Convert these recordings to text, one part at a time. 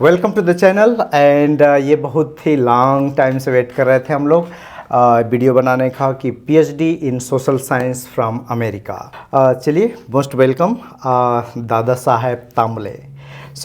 Welcome to the channel and ये बहुत ही लॉन्ग टाइम से वेट कर रहे थे हम लोग वीडियो बनाने का कि PhD in social science from America. चलिए मोस्ट वेलकम दादा साहेब तांबले।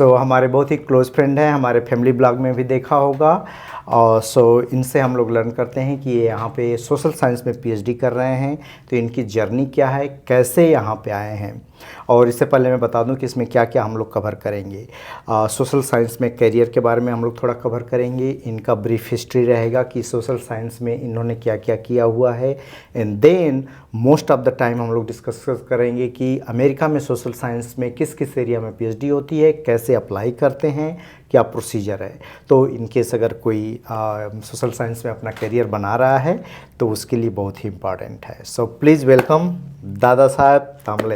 हमारे बहुत ही क्लोज फ्रेंड हैं, हमारे फैमिली ब्लॉग में भी देखा होगा। और इनसे हम लोग लर्न करते हैं कि ये यहाँ पे सोशल साइंस में पीएचडी कर रहे हैं, तो इनकी जर्नी क्या है, कैसे यहाँ पे आए हैं। और इससे पहले मैं बता दूं कि इसमें क्या क्या हम लोग कवर करेंगे। सोशल साइंस में करियर के बारे में हम लोग थोड़ा कवर करेंगे, इनका ब्रीफ हिस्ट्री रहेगा कि सोशल साइंस में इन्होंने क्या क्या किया हुआ है। And then most of the time हम लोग डिस्कस करेंगे कि अमेरिका में सोशल साइंस में किस किस एरिया में पीएचडी होती है, कैसे अप्लाई करते हैं, क्या प्रोसीजर है। तो इनकेस अगर कोई सोशल साइंस में अपना करियर बना रहा है तो उसके लिए बहुत ही इम्पॉर्टेंट है। So please welcome Dada Saheb Tambale.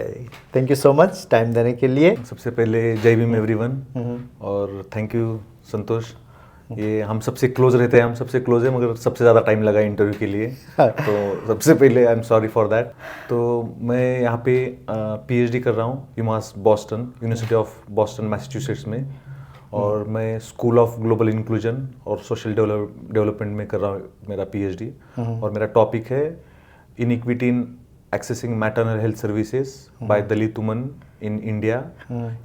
Thank you so much time देने के लिए। सबसे पहले जय भीम एवरीवन और थैंक यू संतोष। ये हम सबसे क्लोज रहते हैं, हम सबसे क्लोज हैं, मगर सबसे ज़्यादा टाइम लगा इंटरव्यू के लिए तो सबसे पहले I am sorry for that. तो मैं यहाँ पे पीएचडी कर रहा हूँ UMass Boston, university of Boston Massachusetts में। और मैं स्कूल ऑफ ग्लोबल इंक्लूजन और सोशल डेवलपमेंट में कर रहा हूँ मेरा पीएचडी। और मेरा टॉपिक है iniquity in accessing maternal health services by Dalit women in India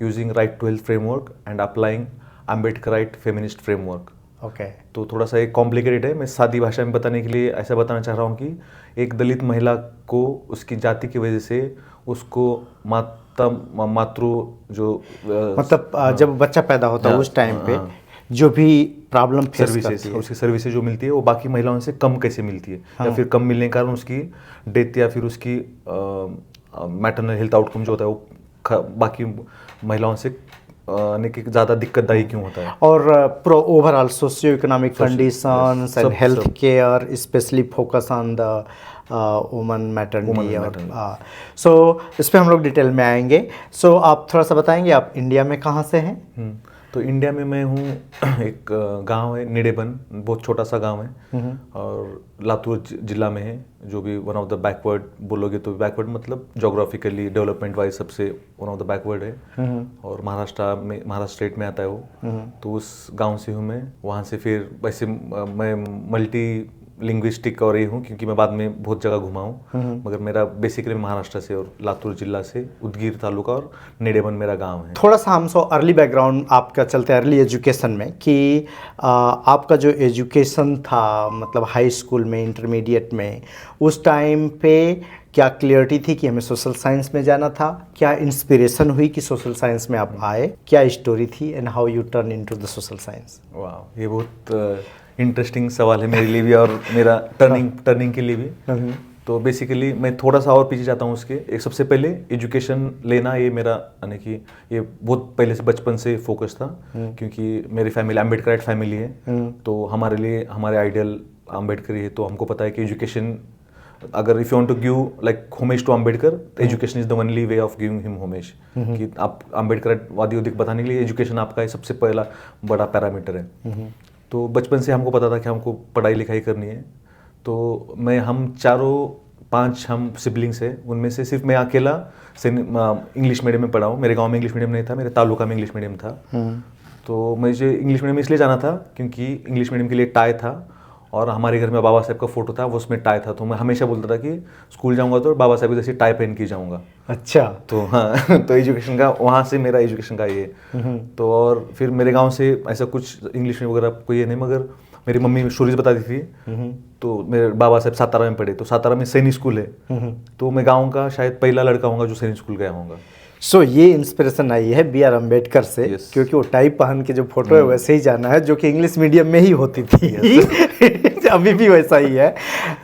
using right to health framework and applying Ambedkarite feminist framework। Okay तो थोड़ा सा एक कॉम्प्लिकेटेड है, मैं सादी भाषा में बताने के लिए ऐसा बताना चाह रहा हूँ कि एक दलित महिला को उसकी जाति की वजह से उसको मातृ जो मतलब जब बच्चा पैदा होता है उस टाइम पे जो भी प्रॉब्लम फेस करती है, उसकी सर्विसेज जो मिलती है वो बाकी महिलाओं से कम कैसे मिलती है, या फिर कम मिलने के कारण उसकी डेथ या फिर उसकी मैटरनल हेल्थ आउटकम जो होता है वो बाकी महिलाओं से ज़्यादा दिक्कतदायी क्यों होता है। और overall socio economic conditions and health care specially focus on the woman maternity. और सो इस पर हम लोग डिटेल में आएंगे। आप थोड़ा सा बताएंगे आप इंडिया में कहाँ से हैं? तो इंडिया में मैं हूँ, एक गांव है निडेबन, बहुत छोटा सा गांव है और लातूर जिला में है, जो भी वन ऑफ द बैकवर्ड बोलोगे तो बैकवर्ड मतलब जोग्राफिकली डेवलपमेंट वाइज सबसे वन ऑफ द बैकवर्ड है। और महाराष्ट्र स्टेट में आता है वो। तो उस गांव से हूँ मैं। वहाँ से फिर वैसे मैं मल्टी लिंग्विस्टिक और ये हूँ क्योंकि मैं बाद में बहुत जगह घुमा हूँ, मगर मेरा बेसिकली महाराष्ट्र से और लातूर जिला से उदगीर तालुका और निडेबन मेरा गांव है। थोड़ा सा हम अर्ली बैकग्राउंड आपका चलते हैं अर्ली एजुकेशन में कि आपका जो एजुकेशन था मतलब हाई स्कूल में इंटरमीडिएट में उस टाइम पे क्या क्लियरिटी थी कि हमें सोशल साइंस में जाना था? क्या इंस्पिरेशन हुई कि सोशल साइंस में आप आए? क्या स्टोरी थी and how U turn into the social science? वाह, ये बहुत इंटरेस्टिंग सवाल है मेरे लिए भी और मेरा टर्निंग के लिए भी। तो बेसिकली मैं थोड़ा सा और पीछे जाता हूँ उसके। एक सबसे पहले एजुकेशन लेना, ये मेरा यानी कि ये बहुत पहले से बचपन से फोकस था क्योंकि मेरी फैमिली अम्बेडकराइट फैमिली है। तो हमारे लिए हमारे आइडियल अम्बेडकर ही है। तो हमको पता है कि एजुकेशन अगर if you want to give like homage to Ambedkar, education is the only way of giving him homage. कि आप अम्बेडकर वादियों को बताने के लिए एजुकेशन आपका सबसे पहला बड़ा पैरामीटर है। तो बचपन से हमको पता था कि हमको पढ़ाई लिखाई करनी है। तो हम 5 हम सिबलिंग्स हैं, उनमें से सिर्फ मैं अकेला इंग्लिश मीडियम में पढ़ा हूँ। मेरे गांव में इंग्लिश मीडियम नहीं था, मेरे तालुका में इंग्लिश मीडियम था। तो मुझे इंग्लिश मीडियम में इसलिए जाना था क्योंकि इंग्लिश मीडियम के लिए टाई था और हमारे घर में बाबा साहब का फोटो था, वो उसमें टाई था। तो मैं हमेशा बोलता था कि स्कूल जाऊंगा तो बाबा साहब जैसे टाई पहन के जाऊंगा। अच्छा। तो हाँ तो एजुकेशन का वहाँ से मेरा एजुकेशन का ये। तो और फिर मेरे गांव से ऐसा कुछ इंग्लिश में वगैरह कोई ये नहीं, मगर मेरी मम्मी स्टोरीज बताती थी। तो मेरे बाबा साहब सातारा में पढ़े, तो सातारा में सैनिक स्कूल है। तो मैं गाँव का शायद पहला लड़का हूँगा जो सैनिक स्कूल गया हूँगा। ये इंस्पिरेशन आई है बी आर अम्बेडकर से। क्योंकि वो टाई पहन के जो फोटो है वैसे ही जाना है, जो कि इंग्लिश मीडियम में ही होती थी। अभी भी वैसा ही है।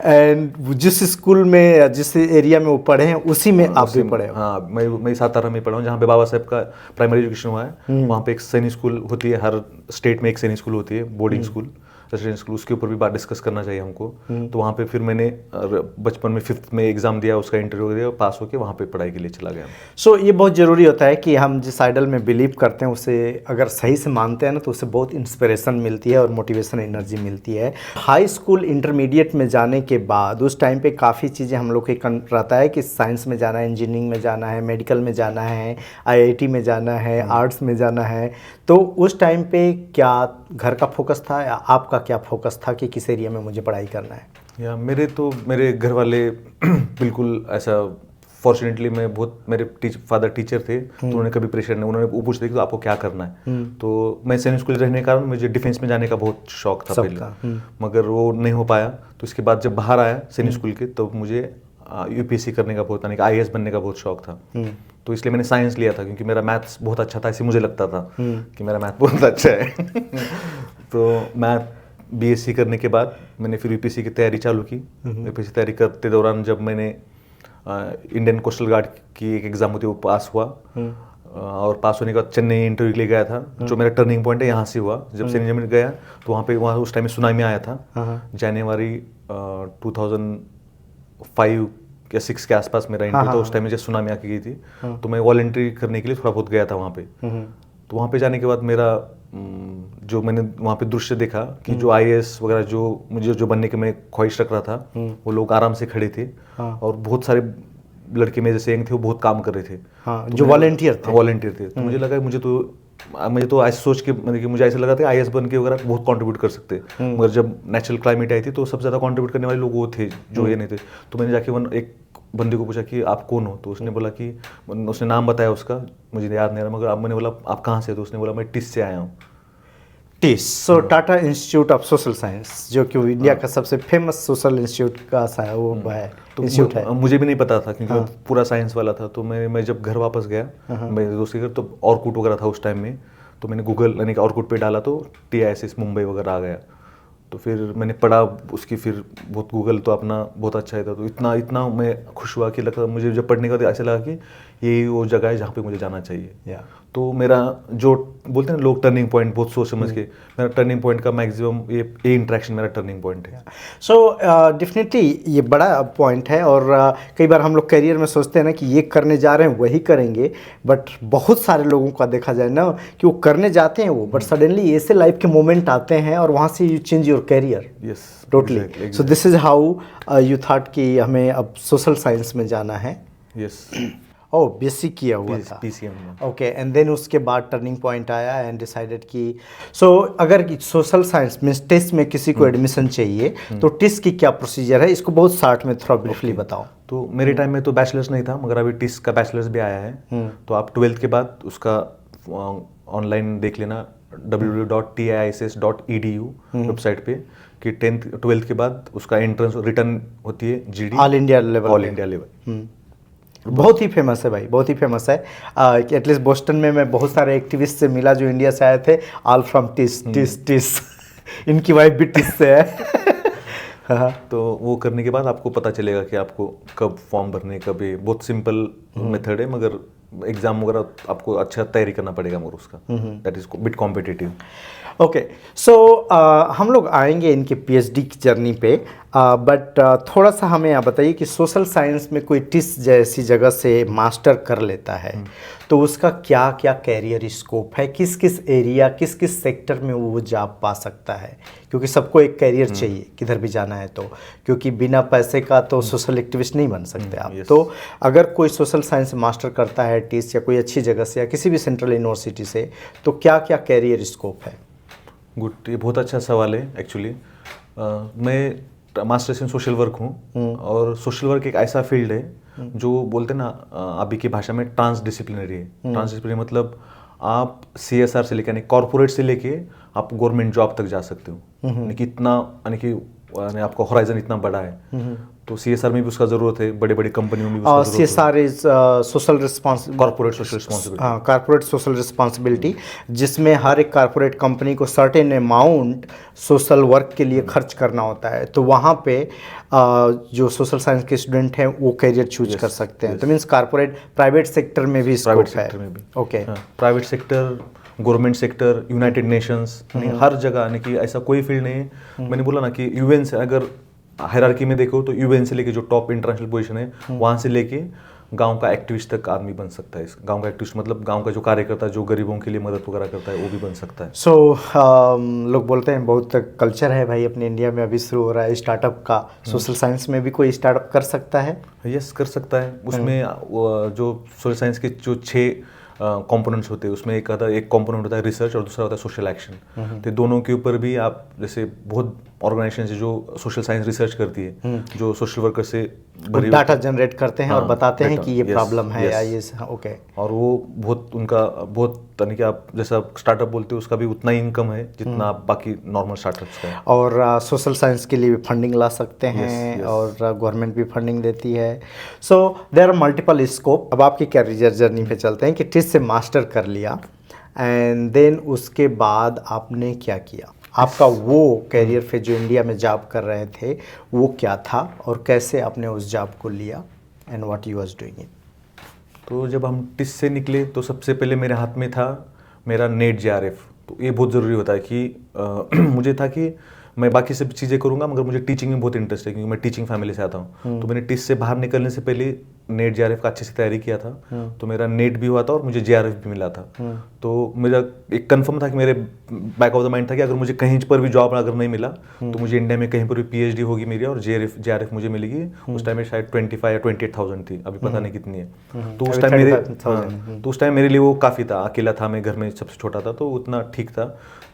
एंड जिस स्कूल में जिस एरिया में वो पढ़े हैं उसी में आप भी पढ़े हो? हाँ, मैं सातारा में पढ़ा हूँ जहाँ पे बाबा साहब का प्राइमरी एजुकेशन हुआ है। वहाँ पे एक सैनिक स्कूल होती है, हर स्टेट में एक सैनिक स्कूल होती है, बोर्डिंग स्कूल, रेसिडेंशियल स्कूल। उसके ऊपर भी बात डिस्कस करना चाहिए हमको। तो वहाँ पे फिर मैंने बचपन में 5th में एग्जाम दिया, उसका इंटरव्यू दिया, पास होकर वहाँ पे पढ़ाई के लिए चला गया। ये बहुत ज़रूरी होता है कि हम जिस आइडल में बिलीव करते हैं उसे अगर सही से मानते हैं ना तो उससे बहुत इंस्पिरेशन मिलती है और मोटिवेशन एनर्जी मिलती है। हाई स्कूल इंटरमीडिएट में जाने के बाद उस टाइम पे काफ़ी चीज़ें हम लोग के रहता है कि साइंस में जाना है, इंजीनियरिंग में जाना है, मेडिकल में जाना है, IIT में जाना है, आर्ट्स में जाना है। तो उस टाइम पे क्या घर का फोकस था या आपका क्या फोकस था कि किस एरिया में मुझे पढ़ाई करना है? या मेरे घर वाले बिल्कुल ऐसा, फॉर्चुनेटली मैं बहुत, मेरे फादर टीचर थे तो उन्होंने कभी प्रेशर नहीं, उन्होंने वो पूछते कि आपको क्या करना है। तो मैं सैनिक स्कूल रहने के कारण मुझे डिफेंस में जाने का बहुत शौक था पहले, मगर वो नहीं हो पाया। तो इसके बाद जब बाहर आया सैनिक स्कूल के, तब मुझे यूपीएससी करने का बहुत, यानी कि आईएएस बनने का बहुत शौक था। तो इसलिए मैंने साइंस लिया था, क्योंकि मेरा मैथ्स बहुत अच्छा था, इसलिए मुझे लगता था कि मेरा मैथ बहुत अच्छा है। तो मैथ बीएससी करने के बाद मैंने फिर यूपीएससी की तैयारी चालू की। यूपीएससी तैयारी करते दौरान जब मैंने इंडियन कोस्टल गार्ड की एक एग्ज़ाम होती है वो पास हुआ, और पास होने के बाद चेन्नई इंटरव्यू के लिए गया था, जो मेरा टर्निंग पॉइंट है यहाँ से हुआ। जब चेन्नई में गया तो वहाँ उस टाइम में सुनामी आया था, जनवरी 2005 या 6 के आसपास मेरा इंटरव्यू था। उस टाइम में जब सुनामी आके गई थी, तो मैं वॉलंटरी करने के लिए थोड़ा बहुत गया था वहाँ पे। तो वहाँ पे जाने के बाद मेरा जो मैंने वहाँ पे दृश्य देखा कि जो आईएएस वगैरह जो मुझे जो बनने की मैं ख्वाहिश रख रहा था, वो लोग आराम से खड़े थे, और बहुत सारे लड़के मेरे जैसे यंग थे, वो बहुत काम कर रहे थे। तो जो वॉलंटियर थे। तो मुझे लगा मुझे तो ऐसे सोच के, मतलब कि मुझे ऐसा लगा था आईएएस बन के वगैरह बहुत कंट्रीब्यूट कर सकते। मगर जब नेचुरल क्लाइमेट आई थी तो सबसे ज़्यादा कंट्रीब्यूट करने वाले लोग वो थे जो ये नहीं थे। तो मैंने जाके एक बंदे को पूछा कि आप कौन हो? तो उसने बोला कि, उसने नाम बताया उसका, मुझे याद नहीं रहा, मगर अब मैंने बोला आप कहाँ से? तो उसने बोला मैं टिस से आया हूँ। TISS, so Tata institute of social science, जो कि इंडिया का सबसे फेमस सोशल इंस्टीट्यूट का वो है, तो इंस्टीट्यूट है। मुझे भी नहीं पता था, क्योंकि मैं पूरा साइंस वाला था। तो मैं जब घर वापस गया मेरे दोस्त के घर, तो ऑर्कुट वगैरह था उस टाइम में, तो मैंने गूगल यानी कि ऑर्कुट पे डाला तो TISS मुंबई वगैरह आ गया। तो फिर मैंने पढ़ा उसकी, फिर बहुत गूगल तो अपना बहुत अच्छा ही था। तो इतना मैं खुश हुआ कि लगता, मुझे जब पढ़ने का ऐसा लगा कि यही वो जगह है जहाँ पे मुझे जाना चाहिए। तो मेरा जो बोलते हैं लोग टर्निंग पॉइंट बहुत सोच समझ के, मेरा टर्निंग पॉइंट का मैक्सिमम ये इंटरेक्शन मेरा टर्निंग पॉइंट है। सो डेफिनेटली ये बड़ा पॉइंट है, और कई बार हम लोग करियर में सोचते हैं ना कि ये करने जा रहे हैं वही करेंगे, बट बहुत सारे लोगों का देखा जाए ना कि वो करने जाते हैं वो, बट सडनली ऐसे लाइफ के मोमेंट आते हैं और वहाँ से you change your career. Yes, totally. So this is how you thought कि हमें अब सोशल साइंस में जाना है। यस। ओह, बीएससी किया हुआ था। PCM में। ओके, एंड देन उसके बाद टर्निंग पॉइंट आया एंड डिसाइडेड कि सो अगर सोशल साइंस में टिस में किसी को एडमिशन चाहिए तो टिस की क्या प्रोसीजर है, इसको बहुत शॉर्ट में थोड़ा ब्रीफली बताओ। तो मेरे टाइम में तो बैचलर्स नहीं था, मगर अभी टिस का बैचलर्स भी आया है। तो आप 12th के बाद उसका ऑनलाइन देख लेना www.tiss.edu वेबसाइट पे, कि 10th 12th के बाद उसका एंट्रेंस रिटर्न होती है GD, all India level. All India level. बहुत ही फेमस है भाई, बहुत ही फेमस है। एटलीस्ट बोस्टन में मैं बहुत सारे एक्टिविस्ट से मिला जो इंडिया से आए थे, ऑल फ्रॉम टिस। इनकी वाइफ भी टिस से है। तो वो करने के बाद आपको पता चलेगा कि आपको कब फॉर्म भरने, कब ये बहुत सिंपल मेथड है, मगर एग्जाम वगैरह आपको अच्छा तैयारी करना पड़ेगा, मगर उसका that is bit competitive. Okay, so हम लोग आएंगे इनके PhD की जर्नी पे, बट थोड़ा सा हमें आप बताइए कि सोशल साइंस में कोई टिस जैसी जगह से मास्टर कर लेता है तो उसका क्या क्या कैरियर स्कोप है, किस किस एरिया, किस किस सेक्टर में वो जॉब पा सकता है, क्योंकि सबको एक कैरियर चाहिए किधर भी जाना है तो, क्योंकि बिना पैसे का तो सोशल एक्टिविस्ट नहीं बन सकते आप। तो अगर कोई सोशल साइंस मास्टर करता है टिस या कोई अच्छी जगह से या किसी भी सेंट्रल यूनिवर्सिटी से, तो क्या क्या कैरियर स्कोप है? गुड, ये बहुत अच्छा सवाल है एक्चुअली। मैं मास्टर्स इन सोशल वर्क हूँ, और सोशल वर्क एक ऐसा फील्ड है जो बोलते हैं ना अभी की भाषा में ट्रांसडिसिप्लिनरी है। ट्रांसडिसिप्लिनरी मतलब आप CSR से लेके, यानी कॉर्पोरेट से लेके आप गवर्नमेंट जॉब तक जा सकते हो, यानी कि इतना, यानी कि आपका होराइजन इतना बड़ा है। तो CSR में भी उसका जरूरत है, बड़े बड़े कंपनियों में भी उसका जरूरत है। CSR is social responsibility, corporate social responsibility. हाँ, कॉर्पोरेट सोशल रिस्पांसिबिलिटी, जिसमें हर एक कॉर्पोरेट कंपनी को सर्टेन अमाउंट सोशल वर्क के लिए खर्च करना होता है। तो वहाँ पे जो सोशल साइंस के स्टूडेंट हैं वो करियर चूज कर सकते हैं। तो मीन्स कॉर्पोरेट, प्राइवेट सेक्टर में भी प्राइवेट स्कोप है। सेक्टर में भी, okay, private sector, government sector, United Nations, हर जगह, यानी कि ऐसा कोई फील्ड नहीं है। मैंने बोला ना कि UN से, अगर हायरार्की में देखो तो UN से लेके जो टॉप इंटरनेशनल पोजीशन है, वहाँ से लेके गांव का एक्टिविस्ट तक आदमी बन सकता है। गांव का एक्टिविस्ट मतलब गांव का जो कार्यकर्ता, जो गरीबों के लिए मदद वगैरह करता है, वो भी बन सकता है। सो लोग बोलते हैं बहुत कल्चर है भाई अपने इंडिया में, अभी शुरू हो रहा है स्टार्टअप का। सोशल साइंस में भी कोई स्टार्टअप कर सकता है? यस, कर सकता है। उसमें जो सोशल साइंस के जो 6 कंपोनेंट्स होते हैं, उसमें एक कंपोनेंट होता है रिसर्च और दूसरा होता है सोशल एक्शन। तो दोनों के ऊपर भी आप जैसे बहुत ऑर्गेनाइजेशन है जो सोशल साइंस रिसर्च करती है, जो सोशल वर्कर से डाटा जनरेट करते हैं और बताते हैं कि ये yes, प्रॉब्लम है या yes. ये ओके। और वो बहुत उनका बहुत यानी कि आप जैसा स्टार्टअप बोलते हो उसका भी उतना ही इनकम है जितना आप बाकी नॉर्मल स्टार्टअप्स का है। और सोशल साइंस के लिए भी फंडिंग ला सकते हैं Yes, yes. और गवर्नमेंट भी फंडिंग देती है। So there are multiple scope. अब आपकी कैरियर जर्नी पे चलते हैं कि टिस से मास्टर कर लिया एंड देन उसके बाद आपने क्या किया? आपका वो कैरियर पे जो इंडिया में जॉब कर रहे थे वो क्या था और कैसे आपने उस जॉब को लिया and what you was doing it? तो जब हम टिस से निकले तो सबसे पहले मेरे हाथ में था मेरा नेट जेआरएफ। तो ये बहुत ज़रूरी होता है कि मुझे था कि मैं बाकी सब चीज़ें करूँगा मगर मुझे टीचिंग में बहुत इंटरेस्ट है क्योंकि मैं टीचिंग फैमिली से आता हूँ। तो मैंने टिस से बाहर निकलने से पहले नेट जेआरएफ का अच्छे से तैयारी किया था। तो मेरा नेट भी हुआ था और मुझे जेआरएफ भी मिला था। तो मेरा एक कंफर्म था कि मेरे बैक ऑफ द माइंड था कि अगर मुझे कहीं पर भी जॉब अगर नहीं मिला तो मुझे इंडिया में कहीं पर भी पीएचडी होगी मेरी और जेआरएफ मुझे मिलेगी। उस टाइम में शायद 25 या 28,000 थी, अभी पता नहीं कितनी है। तो उस टाइम मेरे लिए वो काफ़ी था। अकेला था मैं, घर में सबसे छोटा था, तो उतना ठीक था।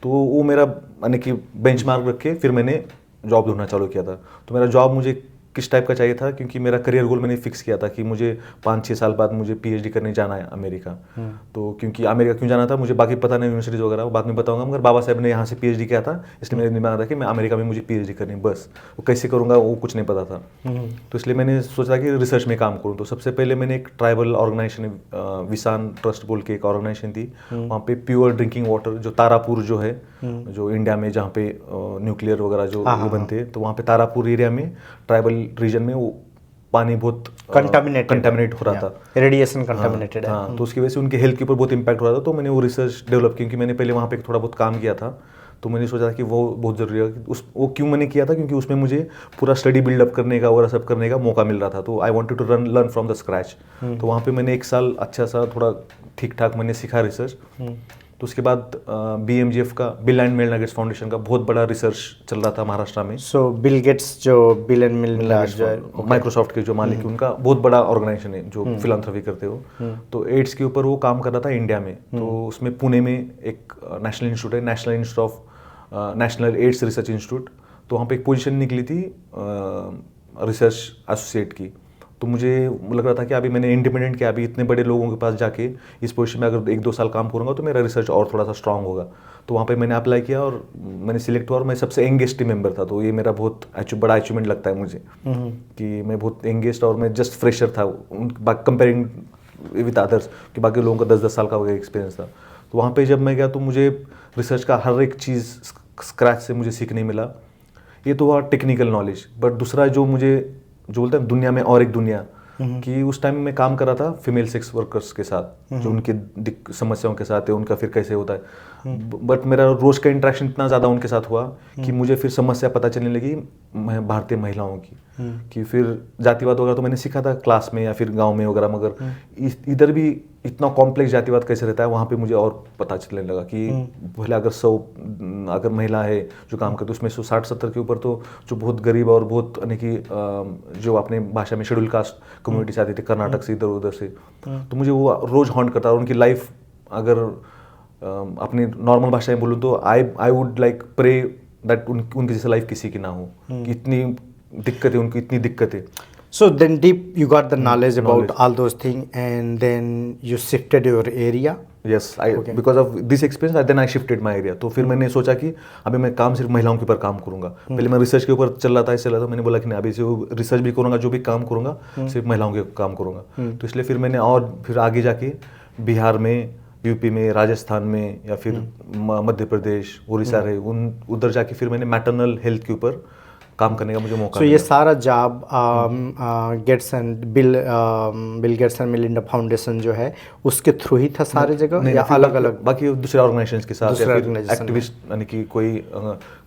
तो वो मेरा यानी कि बेंचमार्क रख के फिर मैंने जॉब ढूंढना चालू किया था। तो मेरा जॉब मुझे किस टाइप का चाहिए था क्योंकि मेरा करियर गोल मैंने फिक्स किया था कि मुझे 5-6 साल बाद मुझे पीएचडी करने जाना है अमेरिका। तो क्योंकि अमेरिका क्यों जाना था मुझे बाकी पता नहीं, यूनिवर्सिटीज़ वगैरह वो बाद में बताऊंगा, मगर बाबा साहब ने यहाँ से पीएचडी किया था इसलिए मेरे दिमाग था कि मैं अमेरिका में मुझे पीएचडी करनी, बस वो कैसे करूँगा वो कुछ नहीं पता था। तो इसलिए मैंने सोचा कि रिसर्च में काम करूँ। तो सबसे पहले मैंने एक ट्राइबल ऑर्गेनाइजेशन विसान ट्रस्ट बोल के एक ऑर्गेनाइजेशन थी, वहाँ पे प्योर ड्रिंकिंग वाटर जो तारापुर जो है जो इंडिया में जहाँ पे न्यूक्लियर वगैरह जो वो बनते हैं, तो वहाँ पे तारापुर एरिया में ट्राइबल रीजन में वो पानी बहुत कंटामिनेट हो रहा था, रेडिएशन कंटामिनेटेड है। हाँ, तो उसकी वजह से उनके हेल्थ के ऊपर बहुत इंपैक्ट हो रहा था। तो मैंने वो रिसर्च डेवलप क्योंकि मैंने पहले वहाँ पे थोड़ा बहुत काम किया था, तो मैंने सोचा था कि वो बहुत ज़रूरी है। वो क्यों मैंने किया था क्योंकि उसमें मुझे पूरा स्टडी बिल्डअप करने का और सब करने का मौका मिल रहा था। तो I wanted to learn from the scratch. तो वहाँ पे मैंने 1 साल अच्छा सा थोड़ा ठीक ठाक मैंने सीखा रिसर्च। तो उसके बाद BMGF का bill and Melinda Gates foundation का बहुत बड़ा रिसर्च चल रहा था महाराष्ट्र में। सो बिल गेट्स जो बिल एंड मेलिंडा जो माइक्रोसॉफ्ट के जो मालिक है उनका बहुत बड़ा ऑर्गेनाइजेशन है जो फिलैंथ्रोपी करते हो। तो एड्स के ऊपर वो काम कर रहा था इंडिया में। तो उसमें पुणे में एक नेशनल इंस्टीट्यूट है, national institute of national ads research institute. तो वहाँ पे एक पोजीशन निकली थी रिसर्च एसोसिएट की। तो मुझे लग रहा था कि अभी मैंने इंडिपेंडेंट किया, अभी इतने बड़े लोगों के पास जाके इस पोजीशन में अगर 1-2 साल काम करूँगा तो मेरा रिसर्च और थोड़ा सा स्ट्रांग होगा। तो वहाँ पे मैंने अप्लाई किया और मैंने सिलेक्ट हुआ और मैं सबसे एंगेज टीम मेंबर था। तो ये मेरा बहुत बड़ा अचीवमेंट लगता है मुझे कि मैं बहुत एंगेज और मैं जस्ट फ्रेशर था कंपेयरिंग विद अदर्स कि बाकी लोगों का 10-10 साल का एक्सपीरियंस था। तो वहाँ पर जब मैं गया तो मुझे रिसर्च का हर एक चीज़ स्क्रैच से मुझे सीखने मिला। ये तो हुआ टेक्निकल नॉलेज, बट दूसरा जो मुझे जो बोलते हैं दुनिया में और एक दुनिया कि उस टाइम में काम कर रहा था फीमेल सेक्स वर्कर्स के साथ जो उनकी समस्याओं के साथ है, उनका फिर कैसे होता है। बट मेरा रोज का इंटरेक्शन इतना ज़्यादा उनके साथ हुआ कि मुझे फिर समस्या पता चलने लगी भारतीय महिलाओं की कि फिर जातिवाद वगैरह तो मैंने सीखा था क्लास में या फिर गांव में वगैरह, मगर इधर भी इतना कॉम्प्लेक्स जातिवाद कैसे रहता है वहाँ पे मुझे और पता चलने लगा कि भले अगर 100 अगर महिला है जो काम करती है उसमें 60-70 के ऊपर तो जो बहुत गरीब और बहुत यानी कि जो अपने भाषा में शेड्यूल कास्ट कम्युनिटी से आती थी कर्नाटक से इधर उधर से, तो मुझे वो रोज हॉन्ट करता और उनकी लाइफ अगर अपनी नॉर्मल भाषा में बोलूँ तो I would like pray that उनकी जैसे लाइफ किसी की ना हो कि इतनी दिक्कत है उनकी, इतनी दिक्कत है। So then deep you got the knowledge about all those things and then you shifted your area. Yes, because of this experience then I shifted my area. तो फिर मैंने सोचा कि अभी मैं काम सिर्फ महिलाओं के ऊपर काम करूंगा। पहले मैं रिसर्च के ऊपर चल रहा था, मैंने बोला कि नहीं अभी से रिसर्च भी करूंगा, जो भी काम करूंगा सिर्फ महिलाओं के काम करूंगा। तो इसलिए फिर मैंने और फिर आगे जाके बिहार में, यूपी में, राजस्थान में या फिर मध्य प्रदेश, उड़ीसा रहे उधर जाके फिर मैंने मैटरनल हेल्थ के ऊपर काम करने का मुझे मौका मिला। ये सारा job Bill Gates and Melinda foundation जो है उसके थ्रू ही था सारे जगह या अलग अलग बाकी दूसरे ऑर्गेनाइजेशंस के साथ या फिर एक्टिविस्ट यानी कि कोई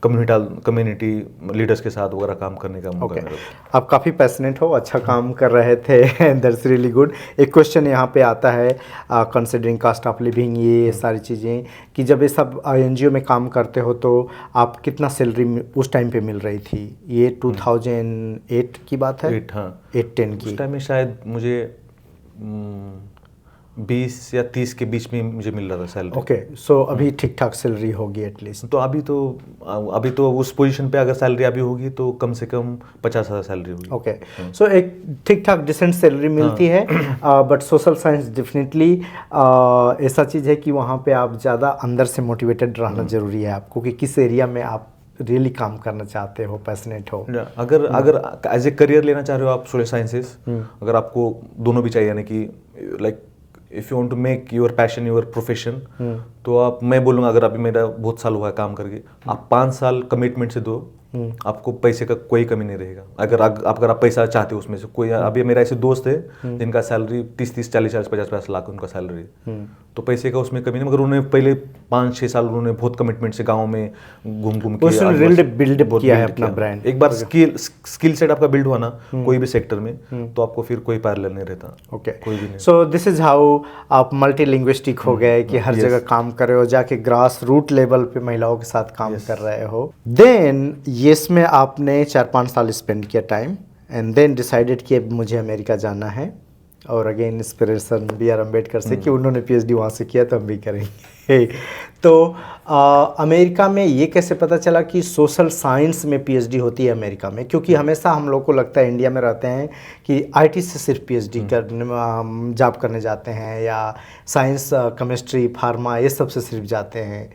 कम्युनिटी लीडर्स के साथ वगैरह काम करने का मौका मिला। आप काफ़ी पैशनेट हो, अच्छा काम कर रहे थे, दैट्स रियली गुड। एक क्वेश्चन यहाँ पे आता है कंसिडरिंग कास्ट ऑफ लिविंग ये सारी चीज़ें कि जब ये सब NGO में काम करते हो तो आप कितना सैलरी उस टाइम पे मिल रही थी? ये 2008 की बात है? 8 हाँ 8-10 की। उस टाइम में शायद मुझे 20 या 30 के बीच में मुझे मिल रहा था सैलरी। ओके, सो अभी ठीक ठाक सैलरी होगी एटलीस्ट। तो अभी तो उस पोजीशन पे अगर सैलरी अभी होगी तो कम से कम 50,000 सैलरी होगी। ओके, सो एक ठीक ठाक डिसेंट सैलरी मिलती है, बट सोशल साइंस डेफिनेटली ऐसा चीज़ है कि वहाँ पे आप ज़्यादा अंदर से मोटिवेटेड रहना ज़रूरी है आपको, कि किस एरिया में आप रियली काम करना चाहते हो, पैशनेट हो। अगर एज ए करियर लेना चाह रहे हो आप सोशल साइंसेस, अगर आपको दोनों भी चाहिए, यानी कि like if you want to make your passion your profession, तो मैं बोलूँगा अगर अभी मेरा बहुत साल हुआ है काम करके, आप 5 साल कमिटमेंट से दो, आपको पैसे का कोई कमी नहीं रहेगा। अगर आप पैसा चाहते हो उसमें से कोई, अभी मेरा ऐसे दोस्त है जिनका सैलरी 30-30, 40-40, 50-50 लाख उनका सैलरी, तो पैसे का उसमें कमी नहीं, मगर उन्होंने पहले 5-6 साल उन्होंने बहुत कमिटमेंट से गाँव में घूम के बिल्डअप किया है अपना ब्रांड। एक बार स्किल सेट आपका बिल्ड हुआ ना कोई भी सेक्टर में, तो आपको फिर कोई पैरेलल नहीं रहता। ओके, कोई भी नहीं। सो दिस इज हाउ आप मल्टी लिंग्विस्टिक हो गए, कि हर जगह काम कर रहे हो, जाके ग्रास रूट लेवल पे महिलाओं के साथ काम कर रहे हो। देन इसमें आपने 4-5 साल स्पेंड किया टाइम, एंड देन डिसाइडेड कि अब मुझे अमेरिका जाना है, और अगेन इंस्पिरेशन B.R. अम्बेडकर से कि उन्होंने PhD वहाँ से किया तो हम भी करेंगे। तो अमेरिका में ये कैसे पता चला कि सोशल साइंस में PhD होती है अमेरिका में? क्योंकि हमेशा हम लोग को लगता है इंडिया में रहते हैं कि IT से सिर्फ PhD करने जॉब करने जाते हैं, या साइंस, केमिस्ट्री, फार्मा ये सब से सिर्फ जाते हैं।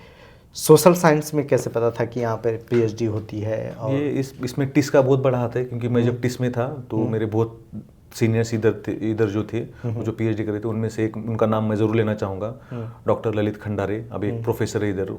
सोशल साइंस में कैसे पता था कि यहाँ पर PhD होती है? और ये इसमें टिस का बहुत बड़ा हाथ है, क्योंकि मैं जब टिस में था तो मेरे बहुत सीनियर्स इधर जो थे, वो जो PhD कर रहे थे, उनमें से एक, उनका नाम मैं ज़रूर लेना चाहूँगा, डॉक्टर ललित खंडारे। अभी एक प्रोफेसर है इधर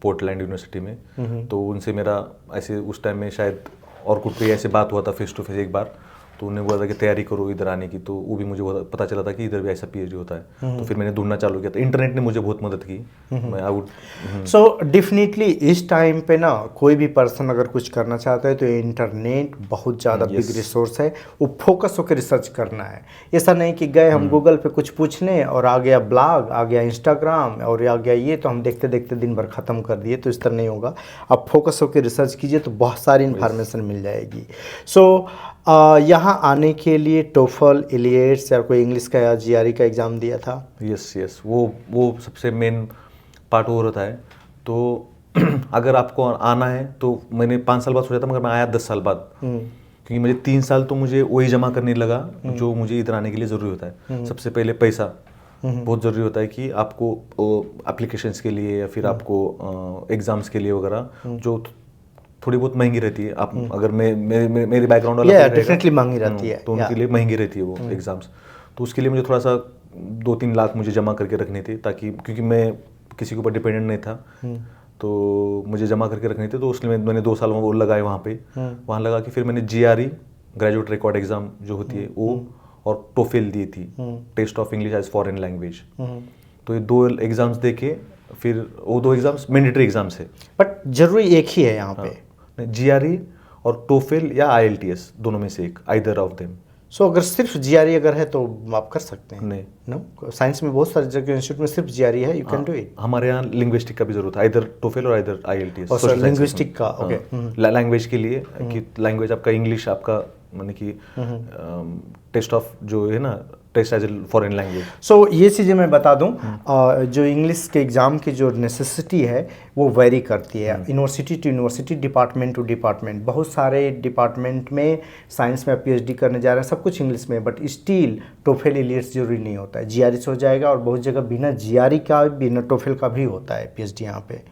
पोर्टलैंड यूनिवर्सिटी में। तो उनसे मेरा ऐसे उस टाइम में शायद और कुछ भी ऐसे बात हुआ था फेस टू फेस एक बार, तो उन्हें बोला था कि तैयारी करो इधर आने की, तो वो भी मुझे पता चला था कि इधर भी ऐसा PhD होता है। तो फिर मैंने ढूंढना चालू किया, तो इंटरनेट ने मुझे बहुत मदद की। मैं सो डेफिनेटली इस टाइम पे ना कोई भी पर्सन अगर कुछ करना चाहता है तो इंटरनेट बहुत ज़्यादा बिग रिसोर्स है। वो फोकस होकर रिसर्च करना है, ऐसा नहीं कि गए हम गूगल पे कुछ पूछने और आ गया ब्लॉग, आ गया इंस्टाग्राम और आ गया ये, तो हम देखते देखते दिन भर ख़त्म कर दिए। तो इस तरह नहीं होगा, आप फोकस होकर रिसर्च कीजिए तो बहुत सारी इन्फॉर्मेशन मिल जाएगी। सो यहाँ आने के लिए टोफल, इलियट्स या कोई इंग्लिश का या GRE का एग्ज़ाम दिया था? यस, वो सबसे मेन पार्ट वो रहता है। तो अगर आपको आना है तो मैंने 5 साल बाद सोचा था, मगर मैं आया 10 साल बाद, क्योंकि मुझे 3 साल तो मुझे वही जमा करने लगा जो मुझे इधर आने के लिए ज़रूरी होता है। सबसे पहले पैसा बहुत ज़रूरी होता है, कि आपको एप्लीकेशंस के लिए या फिर आपको एग्ज़ाम्स के लिए वगैरह, जो थोड़ी बहुत महंगी रहती है। आप अगर मेरे बैकग्राउंड वाला डेफिनेटली महंगी रहती है, तो उनके लिए महंगी रहती है वो एग्ज़ाम्स। तो उसके लिए मुझे थोड़ा सा 2-3 लाख मुझे जमा करके रखने थे, ताकि, क्योंकि मैं किसी के ऊपर डिपेंडेंट नहीं था, तो मुझे जमा करके रखने थे। तो उसलिए मैंने 2 साल वो लगाए वहाँ पे, वहाँ लगा के फिर मैंने GRE ग्रेजुएट रिकॉर्ड एग्ज़ाम जो होती है वो, और टोफेल दी थी, test of English as foreign language. तो ये 2 एग्ज़ाम्स दे के, फिर वो 2 एग्ज़ाम्स मैंडेटरी एग्ज़ाम्स है, बट जरूरी एक ही है यहाँ पे, GRE और टोफेल या IELTS, दोनों में से एक, आइदर ऑफ देम। सो अगर सिर्फ GRE अगर है तो आप कर सकते हैं? नहीं, नो, साइंस में बहुत सारे जगह इंस्टीट्यूट में सिर्फ GRE है, यू कैन डू इट। हमारे यहाँ लिंग्विस्टिक का भी जरूरत है, आइदर टोफेल और आइदर IELTS। लिंग्विस्टिक का, ओके, लैंग्वेज के लिए, कि लैंग्वेज आपका इंग्लिश, आपका माने कि टेस्ट ऑफ जो है ना, test as a foreign language. So ये चीज़ें मैं बता दूं, जो इंग्लिश के एग्ज़ाम की जो नेसेसिटी है वो वेरी करती है university to university, department to department. बहुत सारे डिपार्टमेंट में साइंस में PhD करने जा रहे हैं, सब कुछ इंग्लिश में, बट स्टिल टोफेल इलियट्स जरूरी नहीं होता है, GRE से हो जाएगा। और बहुत जगह बिना GRE का, बिना टोफेल का भी होता है PhD यहाँ पे।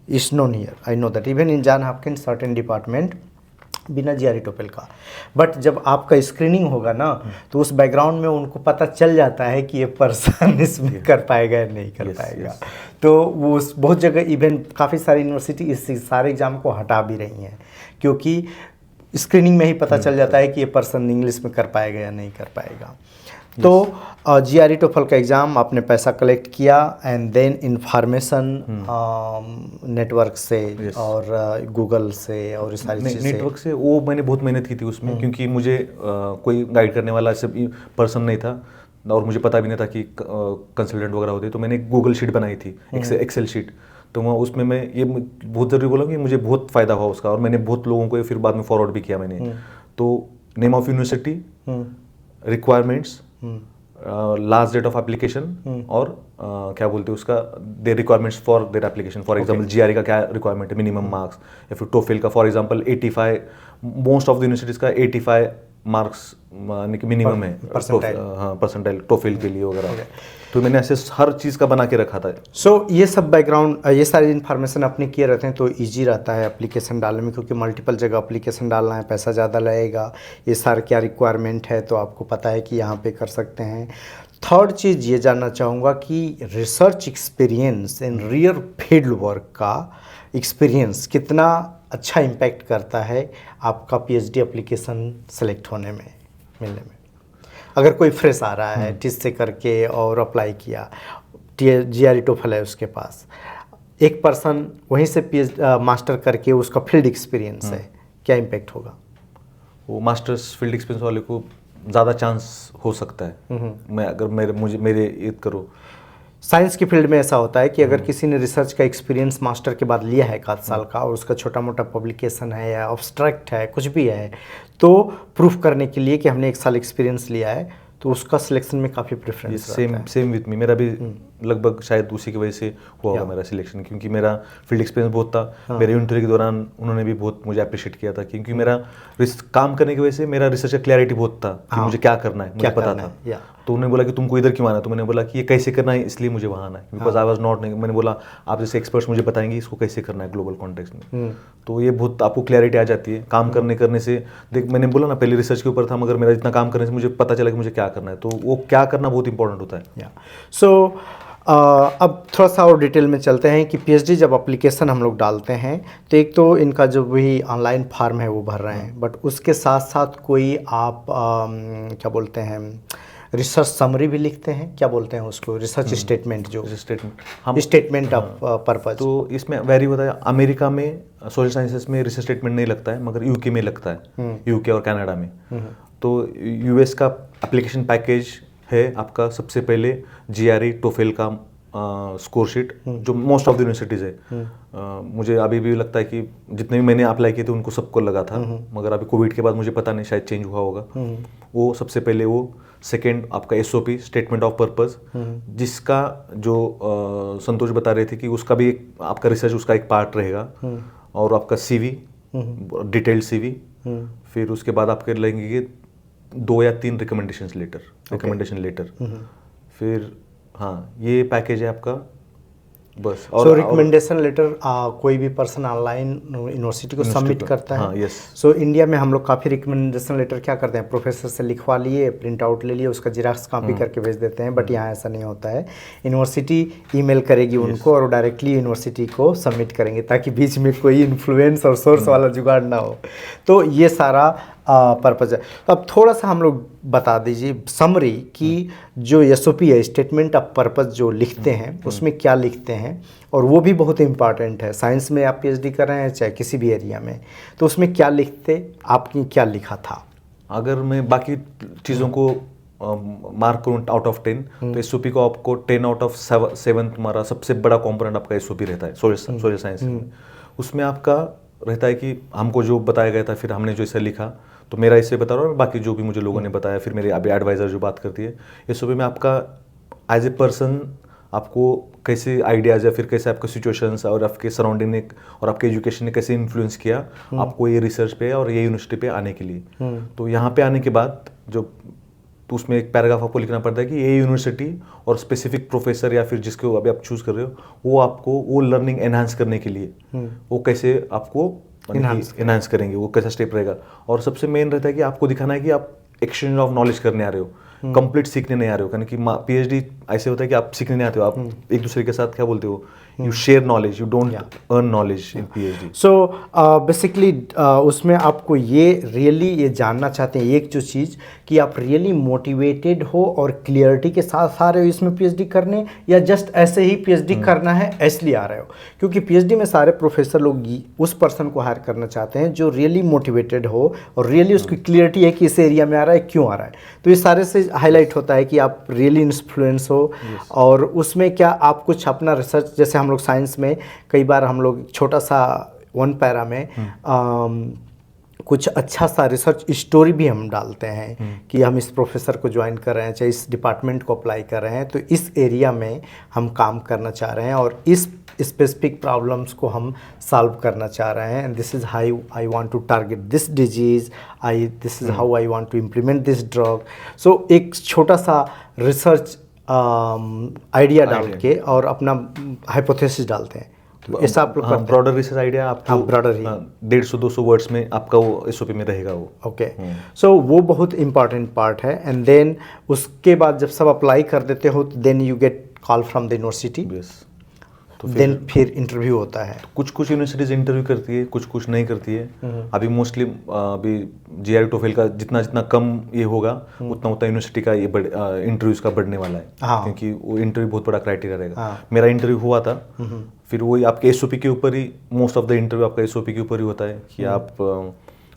It's known here, I know that, even in John Hopkins certain department बिना GRE टोफेल का। बट जब आपका स्क्रीनिंग होगा ना, तो उस बैकग्राउंड में उनको पता चल जाता है कि ये पर्सन इसमें कर पाएगा या नहीं कर पाएगा। तो वो बहुत जगह, इवन काफ़ी सारी यूनिवर्सिटी इस सारे एग्ज़ाम को हटा भी रही हैं, क्योंकि स्क्रीनिंग में ही पता चल जाता है कि ये पर्सन इंग्लिश में कर पाएगा या नहीं कर पाएगा। तो GRE टोफल का एग्ज़ाम आपने पैसा कलेक्ट किया, एंड देन इंफॉर्मेशन नेटवर्क से और गूगल से और इस सारी चीज़ नेटवर्क से, वो मैंने बहुत मेहनत की थी उसमें, क्योंकि मुझे कोई गाइड करने वाला ऐसे पर्सन नहीं था, और मुझे पता भी नहीं था कि कंसल्टेंट वगैरह होते। तो मैंने गूगल शीट बनाई थी, एक्सेल शीट। तो मैं उसमें मैं ये बहुत ज़रूरी बोला कि मुझे बहुत फ़ायदा हुआ उसका, और मैंने बहुत लोगों को फिर बाद में फॉरवर्ड भी किया मैंने। तो name of university, requirements, last date of application और क्या बोलते हैं उसका the requirements for their application. For example GRE का क्या रिक्वायरमेंट है, मिनिमम मार्क्स, या फिर टोफेल का for example 85, most of the universities का 85 मार्क्स मिनिमम है परसेंटाइल टोफेल के लिए वगैरह। तो मैंने ऐसे हर चीज़ का बना के रखा था। सो ये सब बैकग्राउंड, ये सारी इन्फॉर्मेशन अपने किए रहते हैं तो इजी रहता है एप्लीकेशन डालने में, क्योंकि मल्टीपल जगह एप्लीकेशन डालना है, पैसा ज़्यादा लगेगा, ये सारे क्या रिक्वायरमेंट है तो आपको पता है कि यहाँ पे कर सकते हैं। थर्ड चीज़ ये जानना चाहूँगा कि research experience in real field work का एक्सपीरियंस कितना अच्छा इम्पैक्ट करता है आपका पीएचडी एप्लीकेशन सेलेक्ट होने में, मिलने में। अगर कोई फ्रेश आ रहा है टिस से करके और अप्लाई किया, जीआरई टोफल है उसके पास, एक पर्सन वहीं से मास्टर करके उसका फील्ड एक्सपीरियंस है, क्या इम्पैक्ट होगा? वो मास्टर्स फील्ड एक्सपीरियंस वाले को ज़्यादा चांस हो सकता है। मैं अगर मेरे ईद करो, साइंस की फील्ड में ऐसा होता है कि अगर किसी ने रिसर्च का एक्सपीरियंस मास्टर के बाद लिया है एक आध साल का और उसका छोटा मोटा पब्लिकेशन है या ऑब्स्ट्रैक्ट है, कुछ भी है, तो प्रूफ करने के लिए कि हमने एक साल एक्सपीरियंस लिया है तो उसका सिलेक्शन में काफ़ी प्रेफरेंस रहता है। सेम विथ मी, मेरा भी लगभग शायद उसी की वजह से हुआ होगा मेरा सिलेक्शन, क्योंकि मेरा फील्ड एक्सपीरियंस बहुत था। मेरे इंटरव्यू के दौरान उन्होंने भी बहुत मुझे अप्रिशिएट किया था, क्योंकि मेरा काम करने की वजह से मेरा रिसर्च का क्लैरिटी बहुत था कि मुझे क्या करना है, मुझे पता था। तो उन्होंने बोला कि तुमको इधर क्यों आना है, तो मैंने बोला कि ये कैसे करना है इसलिए मुझे वहाँ आना है, बिकॉज आई वाज नॉट। मैंने बोला आप जैसे एक्सपर्ट्स मुझे बताएंगे इसको कैसे करना है ग्लोबल कॉन्टेक्स्ट में। तो ये बहुत आपको क्लैरिटी आ जाती है काम करने से। देख मैंने बोला ना पहले रिसर्च के ऊपर था, मगर मेरा जितना काम करने से मुझे पता चला कि मुझे क्या करना है, तो वो क्या करना बहुत इंपॉर्टेंट होता है। सो अब थोड़ा सा और डिटेल में चलते हैं कि पीएचडी जब एप्लीकेशन हम लोग डालते हैं तो एक तो इनका जो भी ऑनलाइन फॉर्म है वो भर रहे हैं, बट उसके साथ साथ कोई आप क्या बोलते हैं रिसर्च समरी भी लिखते हैं, क्या बोलते हैं उसको, रिसर्च स्टेटमेंट, जो स्टेटमेंट ऑफ पर्पस। तो इसमें वेरी होता है, अमेरिका में सोशल साइंसेस में रिसर्च स्टेटमेंट नहीं लगता है, मगर यूके में लगता है, यूके और कनाडा में। तो यूएस का एप्लीकेशन पैकेज है आपका सबसे पहले जीआरई टोफेल का स्कोर शीट, जो मोस्ट ऑफ द यूनिवर्सिटीज़ है। मुझे अभी भी लगता है कि जितने भी मैंने अप्लाई किए थे उनको सबको लगा था, मगर अभी कोविड के बाद मुझे पता नहीं, शायद चेंज हुआ होगा। वो सबसे पहले वो, सेकेंड आपका एसओपी स्टेटमेंट ऑफ पर्पस, जिसका जो संतोष बता रहे थे कि उसका भी एक आपका रिसर्च उसका एक पार्ट रहेगा, और आपका सीवी, डिटेल्ड सीवी, फिर उसके बाद आपके लगेंगे 2 या 3 रिकमेंडेशन लेटर। फिर हाँ ये पैकेज है आपका बस। और रिकमेंडेशन लेटर कोई भी पर्सन ऑनलाइन यूनिवर्सिटी को सबमिट करता है। हाँ, यस। सो इंडिया में हम लोग काफ़ी रिकमेंडेशन लेटर क्या करते हैं, प्रोफेसर से लिखवा लिए, प्रिंट आउट ले लिए, उसका जिराक्स कॉपी करके भेज देते हैं, बट यहाँ ऐसा नहीं होता है। यूनिवर्सिटी ईमेल करेगी उनको और डायरेक्टली यूनिवर्सिटी को सबमिट करेंगे, ताकि बीच में कोई इन्फ्लुएंस और सोर्स वाला जुगाड़ ना हो। तो ये सारा पर्पज़ है। तो अब थोड़ा सा हम लोग बता दीजिए समरी कि जो एसओपी है, स्टेटमेंट ऑफ पर्पज़ जो लिखते हैं उसमें क्या लिखते हैं, और वो भी बहुत इंपॉर्टेंट है। साइंस में आप पीएचडी कर रहे हैं चाहे किसी भी एरिया में, तो उसमें क्या लिखते, आपने क्या लिखा था? अगर मैं बाकी चीज़ों को मार्क करूँ आउट ऑफ 10, तो एसओपी को आपको 10 आउट ऑफ 7 तुम्हारा सबसे बड़ा कॉम्पोनेंट आपका एसओपी रहता है सोशल साइंस में। उसमें आपका रहता है कि हमको जो बताया गया था, फिर हमने जो इसे लिखा, तो मेरा इससे बता रहा हूँ, बाकी जो भी मुझे लोगों ने बताया, फिर मेरे अभी एडवाइज़र जो बात करती है, एसओपी में आपका एज ए पर्सन आपको कैसे आइडियाज़ या फिर कैसे आपके सिचुएशंस और आपके सराउंडिंग ने और आपके एजुकेशन ने कैसे इन्फ्लुएंस किया आपको ये रिसर्च पे और ये यूनिवर्सिटी पे आने के लिए। तो यहाँ पे आने के बाद जो तो उसमें एक पैराग्राफ आपको लिखना पड़ता है कि ये यूनिवर्सिटी और स्पेसिफिक प्रोफेसर या फिर जिसको अभी आप चूज़ कर रहे हो, वो आपको वो लर्निंग एनहांस करने के लिए वो कैसे आपको एनहांस करेंगे, वो कैसा स्टेप रहेगा। और सबसे मेन रहता है कि आपको दिखाना है कि आप एक्सचेंज ऑफ नॉलेज करने आ रहे हो, कंप्लीट सीखने नहीं आ रहे हो। यानी कि पीएचडी ऐसे होता है कि आप सीखने नहीं आते हो, आप एक दूसरे के साथ क्या बोलते हो, you share knowledge, you don't earn knowledge in PhD. So basically उसमें आपको ये रियली ये जानना चाहते हैं एक जो चीज़ कि आप रियली मोटिवेटेड हो और क्लियरिटी के साथ आ रहे हो इसमें पीएचडी करने, या जस्ट ऐसे ही पीएचडी करना है इसलिए आ रहे हो। क्योंकि पीएचडी में सारे प्रोफेसर लोग उस पर्सन को हायर करना चाहते हैं जो रियली मोटिवेटेड हो और रियली उसकी क्लियरिटी है कि इस एरिया में आ रहा है, क्यों आ रहा है। तो ये सारे से हाईलाइट होता है कि आप रियली इन्फ्लुएंस हो। और उसमें क्या आप कुछ अपना रिसर्च, जैसे हम लोग साइंस में कई बार हम लोग छोटा सा 1 पैरा में कुछ अच्छा सा रिसर्च स्टोरी भी हम डालते हैं कि हम इस प्रोफेसर को ज्वाइन कर रहे हैं, चाहे इस डिपार्टमेंट को अप्लाई कर रहे हैं, तो इस एरिया में हम काम करना चाह रहे हैं और इस स्पेसिफिक प्रॉब्लम्स को हम सॉल्व करना चाह रहे हैं, and this is how I want to target this disease, this is how I want to implement this drug. So एक छोटा सा रिसर्च आइडिया डाल के और अपना हाइपोथेसिस डालते हैं, तो ऐसा आप लोग करते हैं। ब्रॉडर रिसर्च आइडिया आपको broader ही। 150-200 वर्ड्स में आपका वो एसओपी में रहेगा वो। ओके, सो वो बहुत इंपॉर्टेंट पार्ट है, एंड देन उसके बाद जब सब अप्लाई कर देते हो तो then you get call from the university, yes, तो देन फिर इंटरव्यू होता है। कुछ यूनिवर्सिटीज इंटरव्यू करती है, कुछ नहीं करती है। अभी मोस्टली अभी जीआरई टोफेल का जितना कम ये होगा उतना यूनिवर्सिटी का ये इंटरव्यूज का बढ़ने वाला है। हाँ। क्योंकि वो इंटरव्यू बहुत बड़ा क्राइटेरिया रहेगा। हाँ। मेरा इंटरव्यू हुआ था, फिर वही आपके एसओपी के ऊपर ही, मोस्ट ऑफ द इंटरव्यू आपका एसओपी के ऊपर ही होता है कि आप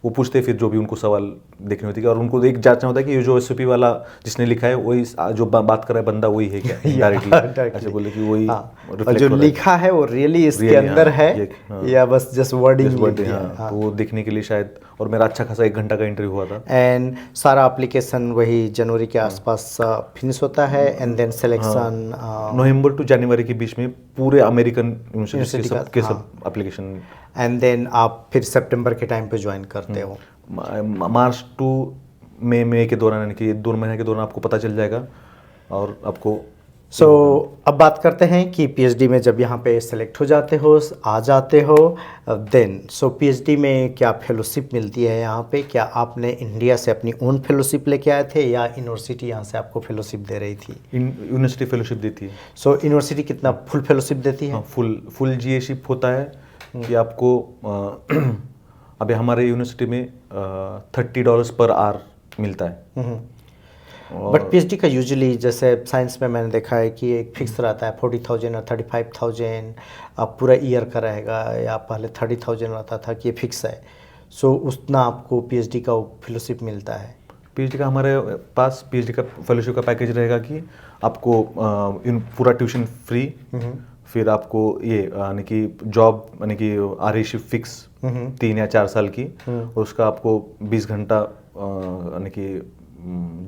वो पूछते हैं, फिर जो भी उनको सवाल देखने होती है और उनको एक जांचना होता है कि ये जो एसओपी वाला जिसने लिखा है वही जो बात कर रहा है बंदा वही है क्या, डायरेक्टली ऐसे बोले कि वही और जो लिखा है वो रियली इसके अंदर है या बस जस्ट वर्डिंग। तो वो देखने के लिए शायद, और मेरा अच्छा खासा 1 घंटा का इंटरव्यू हुआ था। एंड सारा एप्लीकेशन वही जनवरी के आसपास फिनिश होता है, and then selection November to जनवरी के बीच में पूरे अमेरिकन यूनिवर्सिटी के सब एप्लीकेशन, एंड देन आप फिर सितंबर के टाइम पे ज्वाइन करते हो। मार्च टू मई के दौरान, यानी कि 2 महीने के दौरान आपको पता चल जाएगा और आपको। सो अब बात करते हैं कि पीएचडी में जब यहाँ पे सेलेक्ट हो जाते हो, आ जाते हो, देन पीएचडी में क्या फेलोशिप मिलती है यहाँ पे? क्या आपने इंडिया से अपनी ओन फेलोशिप लेके आए थे या यूनिवर्सिटी यहाँ से आपको फेलोशिप दे रही थी? यूनिवर्सिटी फेलोशिप देती है। सो यूनिवर्सिटी कितना फुल फेलोशिप देती है? हाँ, फुल जीएशिप होता है कि आपको अभी हमारे यूनिवर्सिटी में $30 पर आवर मिलता है। बट पीएचडी का यूजुअली जैसे साइंस में मैंने देखा है कि एक फिक्स रहता है 40,000 और 35,000 अब पूरा ईयर का रहेगा, या पहले 30,000 रहता था कि ये फिक्स है। सो उतना आपको पीएचडी का फेलोशिप मिलता है। पीएचडी का हमारे पास पीएचडी का फेलोशिप का पैकेज रहेगा कि आपको पूरा ट्यूशन फ्री, फिर आपको ये यानी कि जॉब यानी कि आरएशिप फिक्स 3 या 4 साल की, और उसका आपको 20 घंटा यानी कि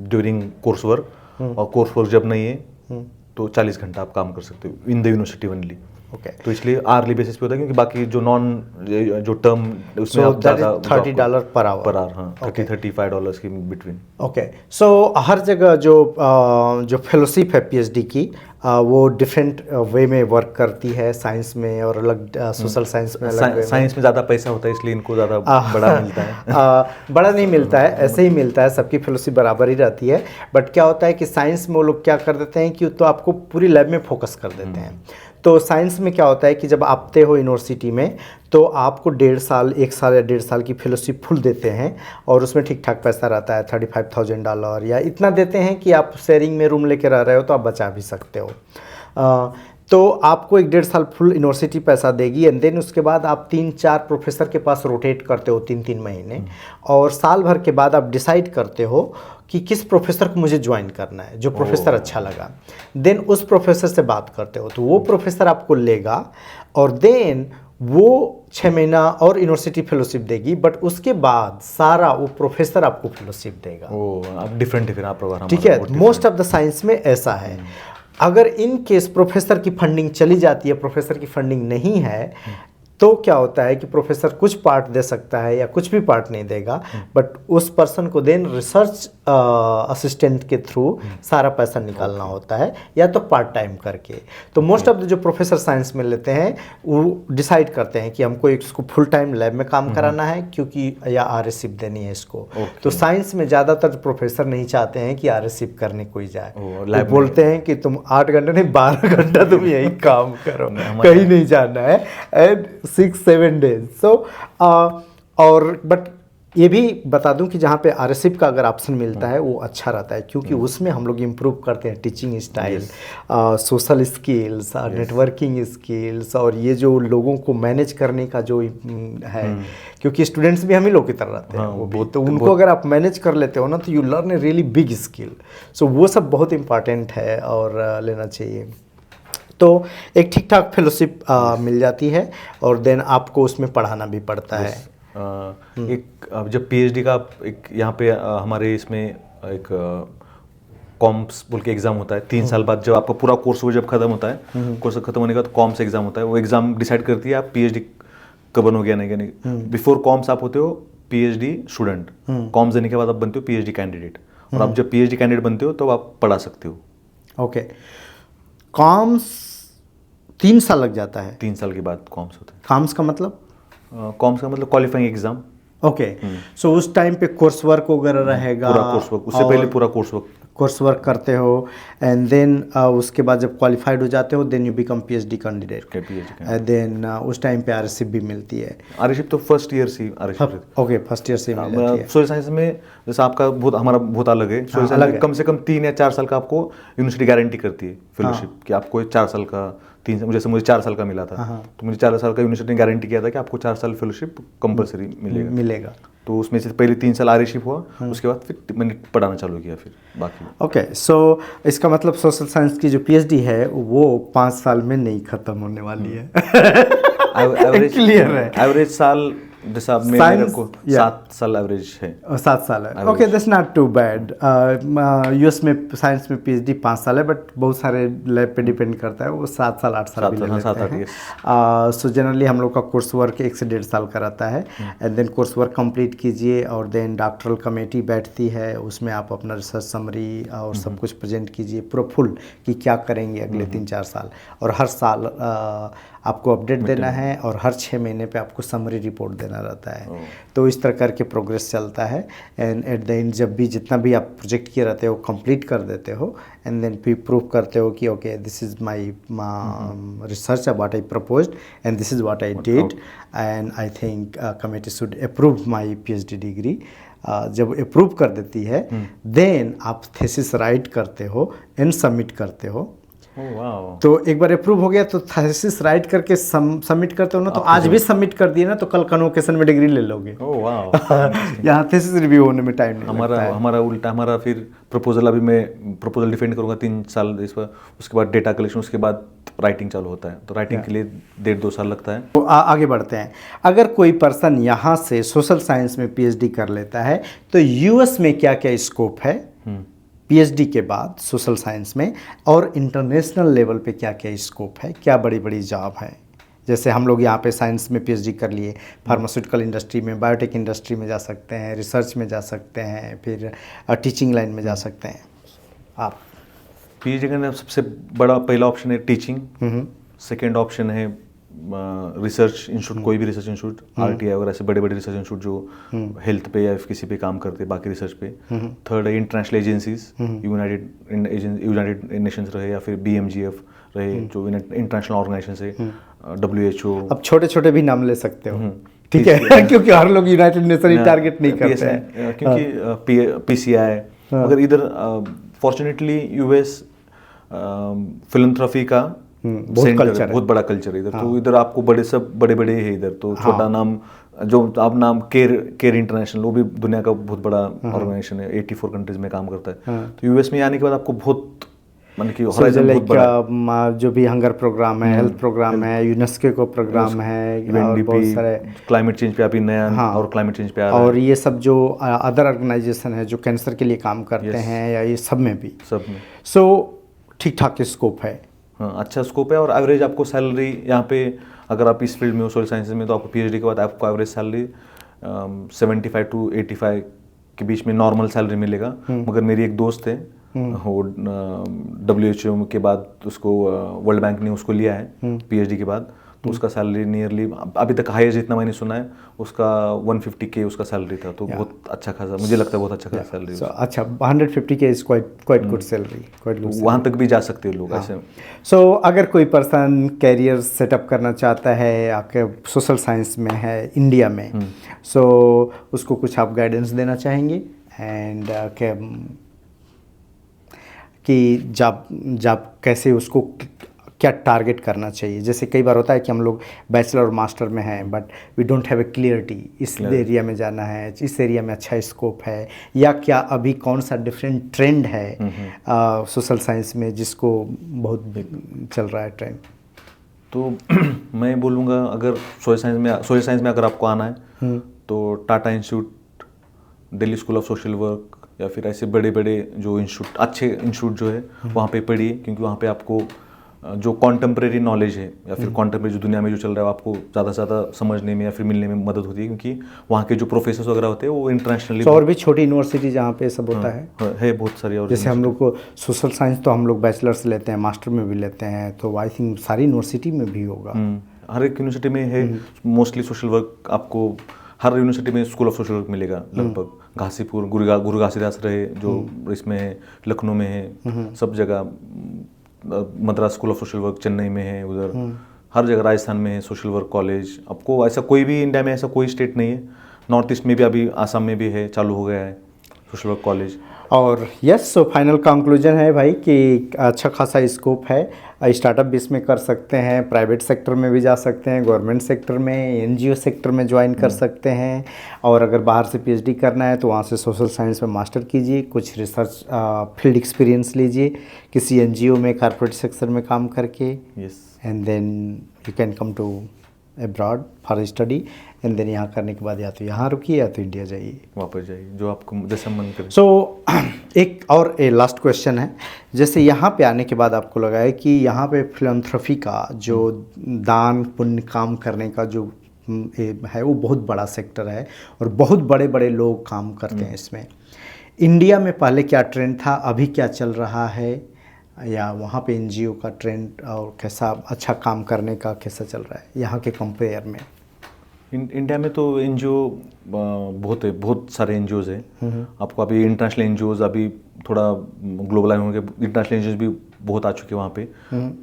ड्यूरिंग कोर्स वर्क, और कोर्स वर्क जब नहीं है तो 40 घंटा आप काम कर सकते हो in the university only. Okay, तो इसलिए आर्ली बेसिस पे होता है, क्योंकि बाकी जो टर्म उसमें आप ज़्यादा $30 पर आवर। हाँ, $30-35 की बिटवीन। ओके, सो हर जगह जो फेलोशिप है पीएचडी की वो डिफरेंट वे में वर्क करती है, साइंस में और अलग, सोशल साइंस में अलग। साइंस में ज़्यादा पैसा होता है इसलिए इनको ज़्यादा बड़ा मिलता है। बड़ा नहीं मिलता है, ऐसे ही मिलता है, सबकी फेलोशिप बराबर ही रहती है। बट क्या होता है कि साइंस में वो लोग क्या कर देते हैं कि तो आपको पूरी लैब में फोकस कर देते हैं। तो साइंस में क्या होता है कि जब आते हो यूनिवर्सिटी में तो आपको 1.5 साल 1 साल या 1.5 साल की फेलोशिप फुल देते हैं, और उसमें ठीक ठाक पैसा रहता है $35,000 या इतना देते हैं कि आप शेयरिंग में रूम लेके रह रहे हो तो आप बचा भी सकते हो। तो आपको 1.5 साल फुल यूनिवर्सिटी पैसा देगी, एंड देन उसके बाद आप 3-4 प्रोफेसर के पास रोटेट करते हो 3-3 महीने, और साल भर के बाद आप डिसाइड करते हो कि किस प्रोफेसर को मुझे ज्वाइन करना है, जो प्रोफेसर अच्छा लगा। देन उस प्रोफेसर से बात करते हो, तो वो प्रोफेसर आपको लेगा और देन वो 6 महीना और यूनिवर्सिटी फेलोशिप देगी, बट उसके बाद सारा वो प्रोफेसर आपको फेलोशिप देगा। अब डिफरेंट आप प्रोग्राम, ठीक है, मोस्ट ऑफ द साइंस में ऐसा है। अगर इन केस प्रोफेसर की फंडिंग चली जाती है, प्रोफेसर की फंडिंग नहीं है, तो क्या होता है कि प्रोफेसर कुछ पार्ट दे सकता है या कुछ भी पार्ट नहीं देगा, बट उस पर्सन को देन रिसर्च असिस्टेंट के थ्रू सारा पैसा निकालना होता है, या तो पार्ट टाइम करके। तो मोस्ट ऑफ द जो प्रोफेसर साइंस में लेते हैं वो डिसाइड करते हैं कि हमको इसको फुल टाइम लैब में काम कराना है, क्योंकि या आरएसशिप देनी है इसको। तो साइंस में ज़्यादातर प्रोफेसर नहीं चाहते हैं कि आरएसशिप करने कोई जाए, वो बोलते हैं कि तुम 8 घंटे नहीं 12 घंटा तुम यही काम करो, कहीं नहीं जाना है, एंड 6-7 डेज। सो और बट ये भी बता दूं कि जहाँ पे आरएसशिप का अगर ऑप्शन मिलता है वो अच्छा रहता है, क्योंकि उसमें हम लोग इम्प्रूव करते हैं teaching style, social skills, networking skills, और ये जो लोगों को मैनेज करने का जो है, क्योंकि स्टूडेंट्स भी हम ही लोग की तरह रहते हैं, वो भी तो उनको अगर आप मैनेज कर लेते हो ना तो you learn a really big skill. So वो सब बहुत इंपॉर्टेंट है और लेना चाहिए। तो एक ठीक ठाक फेलोशिप मिल जाती है, और देन आपको उसमें पढ़ाना भी पड़ता है। एक जब पीएचडी का एक यहाँ पे हमारे इसमें एक कॉम्स बोल के एग्जाम होता है 3 साल बाद, जब आपका पूरा कोर्स वो जब खत्म होता है, कोर्स खत्म होने के बाद कॉम्स एग्जाम होता है। वो एग्जाम डिसाइड करती है आप पीएचडी कब बनोगे या नहीं। बिफोर कॉम्स आप होते हो पीएचडी स्टूडेंट, कॉम्स देने के बाद आप बनते हो पीएचडी कैंडिडेट, और आप जब पीएचडी कैंडिडेट बनते हो तो आप पढ़ा सकते हो। ओके, कॉम्स 3 साल लग जाता है? 3 साल के बाद कॉम्स होता है। कॉम्स का मतलब? कॉम्स का मतलब क्वालिफाइंग एग्जाम। ओके, सो उस टाइम पे कोर्स वर्क वगैरह रहेगा? पूरा कोर्स वर्क, उससे पहले पूरा कोर्स वर्क करते हो, एंड देन उसके बाद जब क्वालिफाइड हो जाते हो then you become PhD candidate, then उस टाइम पे आरएसशिप भी मिलती है? आरएसशिप तो फर्स्ट ईयर से आरएसशिप। ओके, फर्स्ट ईयर से मिल जाती है। सोशल साइंस में जैसा आपका हमारा बहुत अलग है। सोशल साइंस में कम से कम 3 या 4 साल का आपको यूनिवर्सिटी गारंटी करती है फेलोशिप, कि आपको 4 साल का, जैसे मुझे 4 साल का मिला था, तो मुझे 4 साल का यूनिवर्सिटी ने गारंटी किया था कि आपको 4 साल फेलोशिप कंपलसरी मिलेगा। तो उसमें से पहले 3 साल आरएसशिप हुआ, उसके बाद फिर मैंने पढ़ाना चालू किया फिर बाकी। ओके, सो इसका मतलब सोशल साइंस की जो पीएचडी है वो 5 साल में नहीं खत्म होने वाली है। एवरेज क्लियर है? एवरेज साल जैसा मेरे को 7 साल एवरेज है। 7 साल है, okay, that's not too bad. US में साइंस में पीएचडी 5 साल है, बट बहुत सारे लैब पे डिपेंड करता है, वो 7 साल 8 साल भी ले लेते हैं। सो जनरली हम लोग का कोर्स वर्क 1 से 1.5 साल का रहता है, and then course work complete कीजिए, और देन डॉक्टरल कमेटी बैठती है, उसमें आप अपना रिसर्च समरी और सब कुछ प्रेजेंट कीजिए पूरा फुल, कि क्या करेंगे अगले 3-4 साल, और हर साल आपको अपडेट देना है, और हर 6 महीने पे आपको समरी रिपोर्ट देना रहता है। तो इस तरह करके प्रोग्रेस चलता है, एंड एट द एंड जब भी जितना भी आप प्रोजेक्ट किए रहते हो कंप्लीट कर देते हो, एंड देन फिर प्रूव करते हो कि okay this is my research what I proposed and this is what I did, and I think committee should approve my PhD degree. जब अप्रूव कर देती है देन आप थीसिस राइट करते हो एंड सबमिट करते हो। तो एक बार अप्रूव हो गया तो थीसिस राइट करके सबमिट करते हो ना, तो आज भी सबमिट कर दिए ना तो कल कन्वोकेशन में डिग्री ले लोगे। यहाँ थीसिस रिव्यू होने में टाइम नहीं लगता है। हमारा उल्टा, हमारा फिर प्रपोजल, अभी मैं प्रपोजल डिफेंड करूँगा 3 साल इस पर, उसके बाद डेटा कलेक्शन, उसके बाद राइटिंग चालू होता है, तो राइटिंग के लिए 1.5-2 साल लगता है। तो आगे बढ़ते हैं। अगर कोई पर्सन यहाँ से सोशल साइंस में पीएचडी कर लेता है तो यूएस में क्या क्या स्कोप है पीएचडी के बाद सोशल साइंस में, और इंटरनेशनल लेवल पे क्या क्या स्कोप है, क्या बड़ी बड़ी जॉब है? जैसे हम लोग यहाँ पे साइंस में पीएचडी कर लिए, फार्मास्यूटिकल इंडस्ट्री में, बायोटेक इंडस्ट्री में जा सकते हैं, रिसर्च में जा सकते हैं, फिर टीचिंग लाइन में जा सकते हैं। आप पीएचडी करने सबसे बड़ा पहला ऑप्शन है टीचिंग, सेकेंड ऑप्शन है रिसर्च इंस्टीट्यूट, कोई भी रिसर्च इंस्टीट्यूट, आरटीआई वगैरह ऐसे बड़े बड़े रिसर्च इंस्टीट्यूट जो हेल्थ पे या किसी पे काम करते हैं, बाकी रिसर्च पे। थर्ड है इंटरनेशनल एजेंसीज, यूनाइटेड नेशंस रहे या फिर बीएमजीएफ रहे, जो इंटरनेशनल ऑर्गेनाइजेशन है, WHO। अब छोटे छोटे भी नाम ले सकते हो, ठीक है, क्योंकि हर लोग यूनाइटेड नेशन ही टारगेट नहीं करते हैं, क्योंकि PCI। मगर इधर फॉर्चुनेटली यूएस फिलंथ्रॉफी का बहुत बड़ा कल्चर है इधर। तो इधर आपको बड़े बड़े है इधर, तो छोटा नाम जो आप नाम केयर इंटरनेशनल, वो भी दुनिया का बहुत बड़ा ऑर्गेनाइजेशन है, 84 कंट्रीज में काम करता है। तो यूएस में आने के बाद आपको बहुत जो भी हंगर प्रोग्राम है, हेल्थ प्रोग्राम है, यूनेस्को को प्रोग्राम है, और बहुत सारे क्लाइमेट चेंज पे अभी नया और क्लाइमेट चेंज पे आ रहा है, और ये सब जो अदर ऑर्गेनाइजेशन है जो कैंसर के लिए काम करते हैं, या ये सब में भी सो ठीक ठाक स्कोप है। हाँ, अच्छा स्कोप है, और एवरेज आपको सैलरी यहाँ पे, अगर आप इस फील्ड में हो सोशल साइंसेज में, तो आपको पीएचडी के बाद आपको एवरेज सैलरी 75 to 85 के बीच में नॉर्मल सैलरी मिलेगा। मगर मेरी एक दोस्त है, वो WHO के बाद उसको वर्ल्ड बैंक ने उसको लिया है पीएचडी के बाद, तो उसका सैलरी नियरली अभी तक हाईएस्ट जितना मैंने सुना है उसका 150K उसका सैलरी था, तो बहुत अच्छा खासा, मुझे लगता है बहुत अच्छा खासा सैलरी। अच्छा, 150K is quite good salary, वहाँ तक भी जा सकते हैं लोग ऐसे। सो अगर कोई पर्सन कैरियर सेटअप करना चाहता है, आपके सोशल साइंस में है इंडिया में, सो उसको कुछ आप गाइडेंस देना चाहेंगे, एंड कि जब कैसे उसको क्या टारगेट करना चाहिए? जैसे कई बार होता है कि हम लोग बैचलर और मास्टर में हैं, but we don't have a clarity, इस एरिया में जाना है, इस एरिया में अच्छा स्कोप है, या क्या अभी कौन सा डिफरेंट ट्रेंड है सोशल साइंस में जिसको बहुत चल रहा है ट्रेंड? तो मैं बोलूँगा, अगर सोशल साइंस में अगर आपको आना है तो Tata institute, Delhi school of social work या फिर ऐसे बड़े बड़े जो इंस्टीट्यूट, अच्छे इंस्टीट्यूट जो है वहाँ पे पढ़िए, क्योंकि वहाँ पे आपको जो कॉन्टेम्प्रेरी नॉलेज है या फिर कॉन्टेम्प्रेरी जो दुनिया में जो चल रहा है आपको ज़्यादा से ज़्यादा समझने में या फिर मिलने में मदद होती है, क्योंकि वहाँ के जो प्रोफेसर वगैरह होते हैं वो इंटरनेशनली। तो और भी छोटी यूनिवर्सिटी जहाँ पे सब होता है बहुत सारी। और जैसे हम लोग को सोशल साइंस तो हम लोग बैचलर से लेते हैं, मास्टर में भी लेते हैं, तो आई थिंक सारी यूनिवर्सिटी में भी होगा। हर एक यूनिवर्सिटी में है मोस्टली सोशल वर्क। आपको हर यूनिवर्सिटी में स्कूल ऑफ सोशल वर्क मिलेगा लगभग। घासीपुर गुरु घासीदास रहे जो इसमें है, लखनऊ में है, सब जगह। Madras school of social work Chennai में है, उधर हर जगह राजस्थान में है सोशल वर्क कॉलेज। आपको ऐसा कोई भी इंडिया में ऐसा कोई स्टेट नहीं है, नॉर्थ ईस्ट में भी अभी आसाम में भी है, चालू हो गया है सोशल वर्क कॉलेज। और यस, सो फाइनल कंक्लूजन है भाई कि अच्छा खासा स्कोप है। स्टार्टअप भी इसमें कर सकते हैं, प्राइवेट सेक्टर में भी जा सकते हैं, गवर्नमेंट सेक्टर में, एनजीओ सेक्टर में ज्वाइन कर सकते हैं। और अगर बाहर से पीएचडी करना है तो वहाँ से सोशल साइंस में मास्टर कीजिए, कुछ रिसर्च फील्ड एक्सपीरियंस लीजिए किसी एनजीओ में, कॉर्पोरेट सेक्टर में काम करके। Yes, and then you can come to abroad for study, and then यहाँ करने के बाद या तो यहाँ रुकिए या तो इंडिया जाइए, वापस जाइए, जो आपको जैसा मन करे। सो एक और लास्ट क्वेश्चन है, जैसे यहाँ पे आने के बाद आपको लगा है कि यहाँ पे फिलैंथ्रोपी का जो दान पुण्य काम करने का जो है वो बहुत बड़ा सेक्टर है और बहुत बड़े बड़े लोग काम करते हैं इसमें। इंडिया में पहले क्या ट्रेंड था, अभी क्या चल रहा है, या वहाँ पे एनजीओ का ट्रेंड और कैसा अच्छा काम करने का कैसा चल रहा है यहाँ के कंपेयर में? इंडिया में तो एनजीओ बहुत सारे एनजीओज हैं। आपको अभी इंटरनेशनल एनजीओज अभी थोड़ा ग्लोबलाइज होंगे, इंटरनेशनल एनजीओज भी बहुत आ चुके हैं वहाँ पे।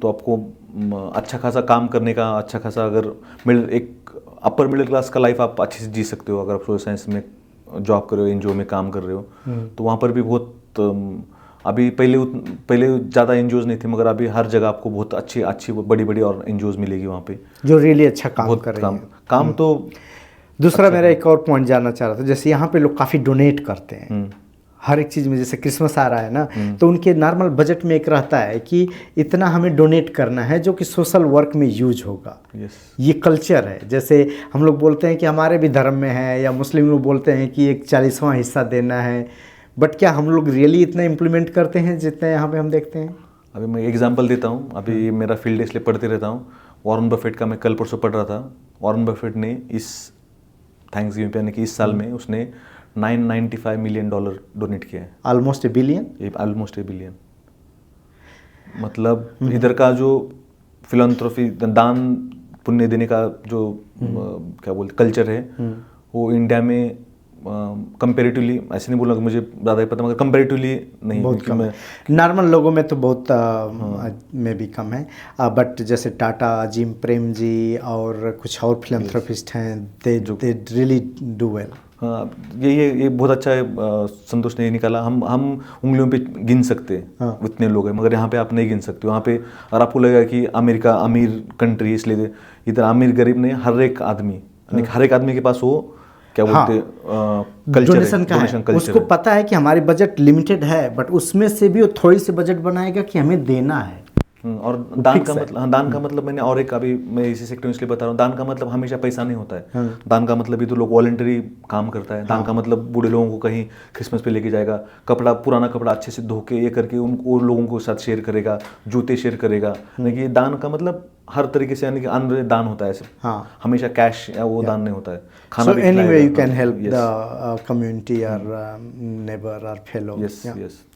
तो आपको अच्छा खासा काम करने का, अच्छा खासा अगर एक अपर मिडिल क्लास का लाइफ आप अच्छे से जी सकते हो अगर आप सोशल साइंस में जॉब कर रहे हो, एनजीओ में काम कर रहे हो। तो वहाँ पर भी बहुत अभी पहले ज़्यादा एनजीओज नहीं थे, मगर अभी हर जगह आपको बहुत अच्छी बड़ी और एनजीओज मिलेगी वहाँ पे जो रियली अच्छा काम कर रहे हैं। काम तो दूसरा मेरा एक और पॉइंट जानना चाह रहा था, जैसे यहाँ पे लोग काफ़ी डोनेट करते हैं हर एक चीज़ में। जैसे क्रिसमस आ रहा है ना, तो उनके नॉर्मल बजट में एक रहता है कि इतना हमें डोनेट करना है जो कि सोशल वर्क में यूज होगा। ये कल्चर है। जैसे हम लोग बोलते हैं कि हमारे भी धर्म में है, या मुस्लिम लोग बोलते हैं कि एक 40वां हिस्सा देना है, बट क्या हम लोग रियली इतना इम्प्लीमेंट करते हैं जितना यहाँ पे हम देखते हैं? अभी मैं एग्जांपल देता हूँ, अभी मेरा फील्ड इसलिए पढ़ते रहता हूँ। वॉरेन बफेट का मैं कल परसों पढ़ रहा था। वॉरेन बफेट ने इस थैंक्सगिविंग पे यानी कि इस साल में उसने $995 मिलियन डोनेट किया है। Almost $1 billion. Almost $1 billion. मतलब इधर का जो फिलैंथ्रोपी, दान पुण्य देने का जो क्या बोलते कल्चर है, वो इंडिया में कंपेरेटिवली, ऐसे नहीं बोलूँगा मुझे ज़्यादा ही पता, मगर कंपेरेटिवली नहीं, बहुत कम है। नॉर्मल लोगों में तो बहुत में भी कम है। बट जैसे टाटा, जिम प्रेम जी और कुछ और फिलैंथ्रोपिस्ट हैं, दे रियली डू वेल। हाँ, ये बहुत अच्छा है। संतोष ने ये निकाला, हम उंगलियों पे गिन सकते हैं उतने लोग हैं, मगर यहाँ पे आप नहीं गिन सकते। वहाँ पे और आपको लगेगा कि अमेरिका अमीर कंट्री, इसलिए इधर अमीर गरीब नहीं, हर एक आदमी के पास वो क्या बोलते कल्चर डोनेशन का है। उसको पता है कि हमारी बजट लिमिटेड है, बट उसमें से भी वो थोड़ी सी बजट बनाएगा कि हमें देना है। और दान का मतलब मैंने और एक, अभी मैं इसी सेक्टर में इसलिए बता रहा हूँ, दान का मतलब हमेशा पैसा नहीं होता है। दान का मतलब भी तो लोग वॉलंटरी काम करता है। दान का मतलब बूढ़े लोगों को कहीं क्रिसमस पे लेके जाएगा, पुराना कपड़ा अच्छे से धो के ये करके उनको लोगों को साथ शेयर करेगा, जूते शेयर करेगा। लेकिन दान का मतलब हर तरीके से, यानी कि अन्न दान होता है ऐसे। हमेशा कैश या वो दान नहीं होता है। खाना भी anyway you can help the community और नेबर और फेलो। यस।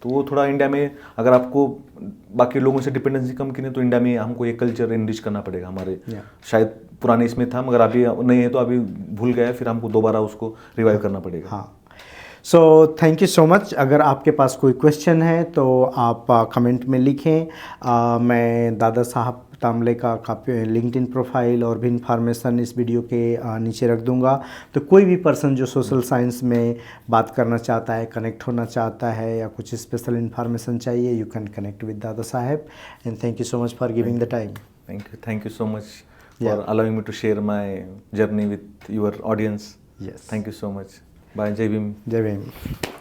तो वो थोड़ा इंडिया में अगर आपको बाकी लोगों से डिपेंडेंसी कम करनी, तो इंडिया में हमको ये कल्चर एनरिच करना पड़ेगा। हमारे शायद पुराने इसमें था, मगर अभी नहीं है, तो अभी भूल गया है, फिर हमको दोबारा उसको रिवाइव करना पड़ेगा। हाँ, so thank you so much. अगर आपके पास कोई क्वेश्चन है तो आप कमेंट में लिखें। मैं दादा साहब तांबले का लिंक्डइन प्रोफाइल और भी इन्फॉर्मेशन इस वीडियो के नीचे रख दूंगा। तो कोई भी पर्सन जो सोशल साइंस में बात करना चाहता है, कनेक्ट होना चाहता है, या कुछ स्पेशल इन्फॉर्मेशन चाहिए, you can connect with Dada Saheb. And thank you so much for giving the time. Thank you so much for allowing me to share my journey with your audience. Yes. Thank you so much. Bye. Jai Bhim. जय भीम।